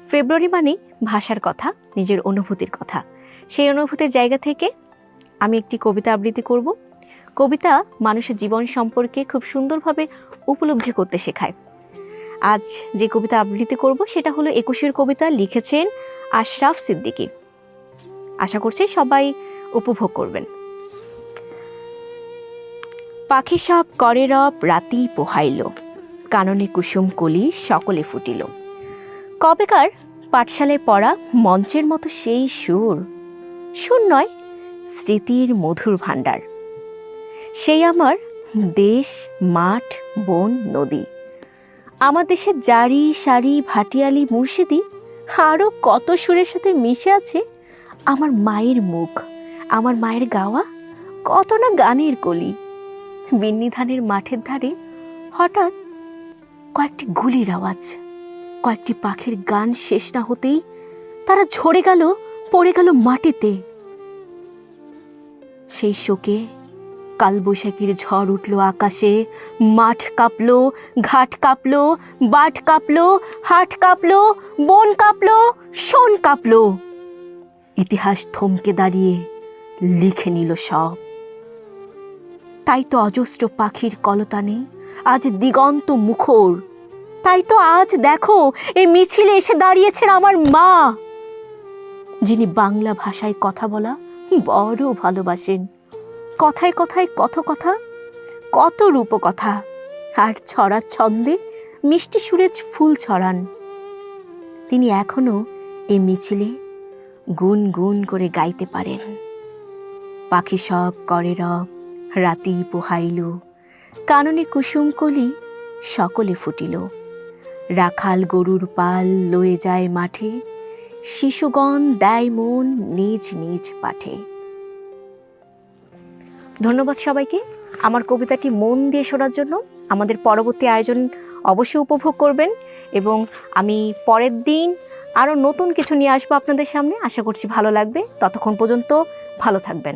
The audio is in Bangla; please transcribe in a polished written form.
ফেব্রুয়ারি মানেই ভাষার কথা, নিজের অনুভূতির কথা। সেই অনুভূতির জায়গা থেকে আমি একটি কবিতা আবৃত্তি করব। কবিতা মানুষের জীবন সম্পর্কে খুব সুন্দরভাবে উপলব্ধি করতে শেখায়। আজ যে কবিতা আবৃত্তি করব সেটা হলো 21-এর কবিতা, লিখেছেন আশরাফ সিদ্দিকী। আশা করছি সবাই উপভোগ করবেন। পাখি সব করে রব রাতি পোহাইল, কাননে কুসুম কলি সকলে ফুটিল। কবেকার পাঠশালায় পড়া মঞ্চের মতো সেই সুর, সুর নয় স্মৃতির মধুর ভাণ্ডার। সেই আমার দেশ, মাঠ, বন, নদী, আমার দেশের জারি সারি ভাটিয়ালি মুর্শিদি, আরও কত সুরের সাথে মিশে আছে আমার মায়ের মুখ, আমার মায়ের গাওয়া কত না গানের কলি। বিন্নি ধানের মাঠের ধারে হঠাৎ কয়েকটি গুলির আওয়াজ, কয়েকটি পাখির গান শেষ না হতেই তারা ঝরে গেল, পড়ে গেল মাটিতে। সেই শোকে কালবৈশাখীর ঝড় উঠল আকাশে, মাঠ কাঁপলো, ঘাট কাঁপলো, বাট কাঁপলো, হাট কাঁপলো, বন কাঁপলো, শোন কাঁপলো। ইতিহাস থমকে দাঁড়িয়ে লিখে নিল সব। তাই তো অজস্র পাখির কলতানে আজ দিগন্ত মুখর। তাই তো আজ দেখো এই মিছিলে এসে দাঁড়িয়েছেন আমার মা, যিনি বাংলা ভাষায় কথা বলা বড় ভালোবাসেন। কথায় কথায় কত কথা, কত রূপকথা, আর ছড়ার ছন্দে মিষ্টি সুরে ফুল ছড়ান। তিনি এখনো এই মিছিলে গুন গুন করে গাইতে পারেন। পাখি সব করে রব রাতি পোহাইল, কাননে কুসুম কলি সকলে ফুটিল। রাখাল গরুর পাল লয়ে যায় মাঠে, শিশুগণ দেয় মন নিজ নিজ পাঠে। ধন্যবাদ সবাইকে আমার কবিতাটি মন দিয়ে শোনার জন্য। আমাদের পরবর্তী আয়োজন অবশ্যই উপভোগ করবেন এবং আমি পরের দিন আরও নতুন কিছু নিয়ে আসবো আপনাদের সামনে। আশা করছি ভালো লাগবে। ততক্ষণ পর্যন্ত ভালো থাকবেন।